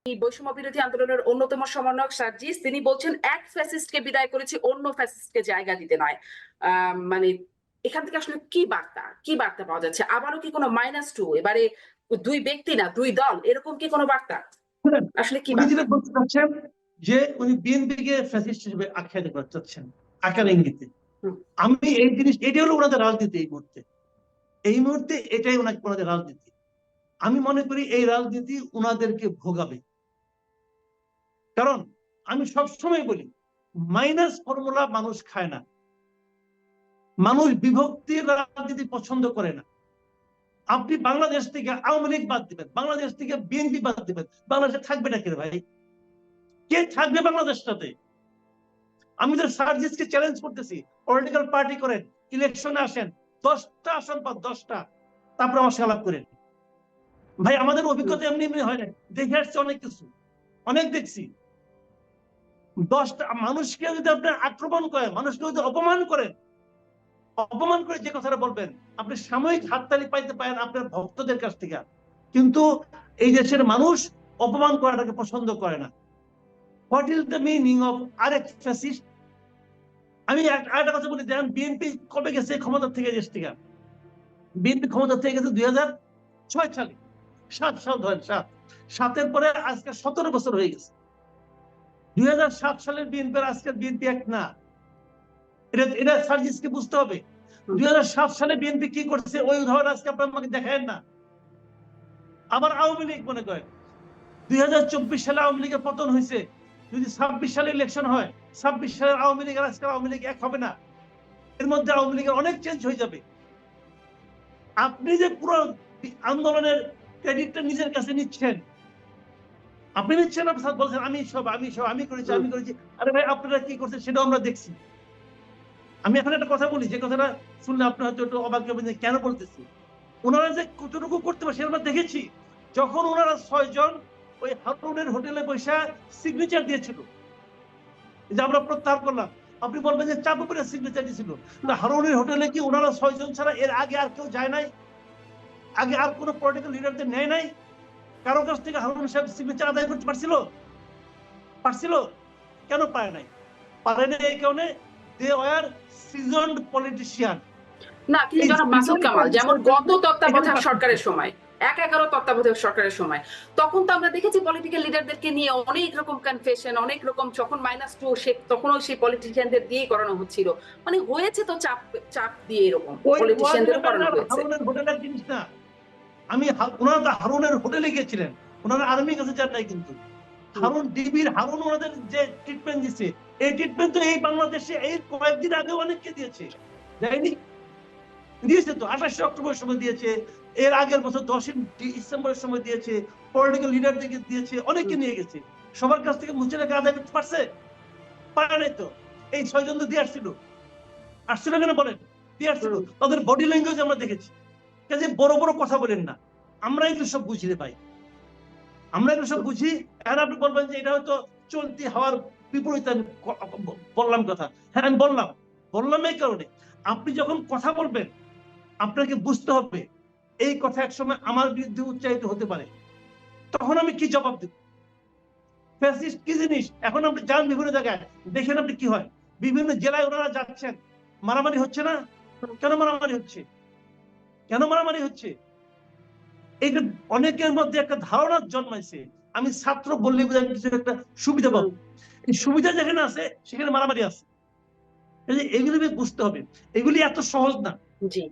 এই বৈষম্য বিরোধী আন্দোলনের অন্যতম সমন্বয়ক সার্জিস তিনি বলছেন এক ফ্যাসিস্টকে বিদায় করেছি অন্য ফ্যাসিস্টকে জায়গা দিতে নয়। মানে এখান থেকে আসলে কি বার্তা পাওয়া যাচ্ছে? আবারও কি কোনো -2 এবারে দুই ব্যক্তি না দুই দল এরকম কি কোনো বার্তা? আসলে কি উনি বার্তা? যেটা বলতে চাচ্ছেন যে উনি বিএনপিকে ফ্যাসিস্ট হিসেবে আখ্যায়িত করতে চাচ্ছেন আকার ইঙ্গিতে। আমি এই জিনিস এটাই হলো ওনাদের রাজনীতি এই মুহূর্তে এটাই ওনাদের রাজনীতি। আমি মনে করি এই রাজনীতি ওনাদেরকে ভোগাবে। কারণ আমি সবসময় বলি মাইনাস ফর্মুলা মানুষ খায় না, মানুষ বিভক্তির রাজনীতি পছন্দ করে না। আপনি বাংলাদেশ থেকে আওয়ামী লীগ বাদ দিবেন, বাংলাদেশ থেকে বিএনপি বাদ দিবেন, বাংলাদেশে থাকবে না কে ভাই? কে থাকবে বাংলাদেশটাতে? আমি তো সার্জিসকে চ্যালেঞ্জ করতেছি, পলিটিক্যাল পার্টি করেন, ইলেকশনে আসেন, 10টা আসন পান, 10টা, তারপর আমার সাথে আলাপ করেন। ভাই আমাদের অভিজ্ঞতা এমনি এমনি হয় না, দেখে আসছে অনেক কিছু, অনেক দেখছি। 10টা মানুষকে যদি আপনি আক্রমণ করেন, মানুষকে যদি অপমান করেন, অপমান করে যে কথাটা বলবেন, আপনি সাময়িক হাততালি পাইতে পারেন আপনার ভক্তদের কাছ থেকে, কিন্তু এই দেশের মানুষ অপমান করাটাকে পছন্দ করে না। What is the meaning of আরেক ফ্যাসিস্ট? আমি একটা কথা বলি, দেখেন বিএনপি কবে গেছে ক্ষমতা থেকে দেশ থেকে? বিএনপি ক্ষমতা থেকে গেছে 2006 সালে, 7 সাল ধরেন, 7-এর পরে আজকে 17 বছর হয়ে গেছে। 2007 সালের বিএনপি আজকের বিএনপি এক না, এটা সার্জিসকে বুঝতে হবে। 2007 সালে বিএনপি কি করছে ওই উদাহরণ আজকে আপনার আমাকে দেখায় না। আবার আওয়ামী লীগ মনে করেন 2024 সালে আওয়ামী লীগের পতন হয়েছে, যদি 26 সালে ইলেকশন হয়, 26 সালের আওয়ামী লীগ আর আজকের আওয়ামী লীগ এক হবে না, এর মধ্যে আওয়ামী লীগের অনেক চেঞ্জ হয়ে যাবে। আপনি যে পুরো আন্দোলনের ক্রেডিটটা নিজের কাছে নিচ্ছেন, আপনি নিচ্ছেন, বলছেন আমি করেছি। আরে ভাই আপনারা কি করছেন সেটাও আমরা দেখছি। আমি এখন একটা কথা বলি, যে কথাটা শুনলে আপনি হয়তো একটু অবাক হবেন যে কেন বলতেছি। ওনারা যে কতটুকু করতে পারে সেটা আমরা দেখেছি। যখন ওনারা 6 জন ওই হারুনের হোটেলে বসে সিগনেচার দিয়েছিল, যে আমরা প্রত্যাহার করলাম, আপনি বলবেন যে চাপ উপরে সিগনেচার দিয়েছিল, না হারুনের হোটেলে কি ওনারা 6 জন ছাড়া এর আগে আর কেউ যায় নাই? আগে আর কোনো পলিটিক্যাল লিডারদের নেয় নাই? কারো কাছ থেকে হারুন সাহেব সিগনেচার আদায় করতে পারছিল? কেন পারে নাই? পারে নাই এই কারণে দে ওয়্যার সিজনড পলিটিশিয়ান। না, কিন্তু জনাব মাসুদ কামাল যেমন গত তত্ত্বাবধায়ক সরকারের সময় 11 তত্ত্বাবধায়ক সরকারের সময় তখন তো আমরা দেখেছি পলিটিক্যাল লিডারদেরকে নিয়ে অনেক রকম কনফেশন, অনেক রকম, যখন -2 তখনও সেই পলিটিশিয়ানদের দিয়ে করানো হচ্ছিল। মানে হয়েছে তো চাপ দিয়ে এরকম পলিটিশিয়ানদেরও করানো হয়েছে। হারুনের হোটেলের জিনিস না, ওনারা তো হারুনের হোটেলে গিয়েছিলেন, ওনারা আর্মির কাছে যান নাই। কিন্তু হারুন ডিবির হারুন ওনাদের যে ট্রিটমেন্ট দিচ্ছে, এই ট্রিটমেন্ট তো এই বাংলাদেশে এই কয়েকদিন আগে অনেককে দিয়েছে, যায়নি? দিয়েছে তো, 28 অক্টোবর সময় দিয়েছে, এর আগের বছর 10 ডিসেম্বরের সময় দিয়েছে, পলিটিক্যাল লিডারদেরকে দিয়েছে, অনেককে নিয়ে গেছে। সবার কাছ থেকে মুছে টাকা আদায় করতে পারছে? পারে নাই তো। এই 6 জন তো দিয়ে আসছিল কেন বলেন? দিয়ে আসছিল, তাদের বডি ল্যাঙ্গুয়েজ আমরা দেখেছি। কাজে বড় বড় কথা বলেন না, আমরা এগুলো সব বুঝি রে ভাই, আমরা এগুলো সব বুঝি। আর আপনি বলবেন যে এটা হয়তো চলতি হওয়ার বিপরীতে আমি বললাম কথা। হ্যাঁ আমি বললাম এই কারণে, আপনি যখন কথা বলবেন আপনাকে বুঝতে হবে এই কথা একসময় আমার বিরুদ্ধে উচ্চারিত হতে পারে, তখন আমি কি জবাব দেব? ফ্যাসিস্ট কি জিনিস এখন আপনি যান বিভিন্ন জায়গায়, দেখেন আপনি কি হয়। বিভিন্ন জেলায় ওনারা যাচ্ছেন, মারামারি হচ্ছে না? কেন মারামারি হচ্ছে? এইটা অনেকের মধ্যে একটা ধারণা জন্মাইছে, আমি ছাত্র বললে আমি কিছু একটা সুবিধা পাবো। এই সুবিধা যেখানে আছে সেখানে মারামারি আছে। এগুলি বুঝতে হবে, এগুলি এত সহজ না। জি।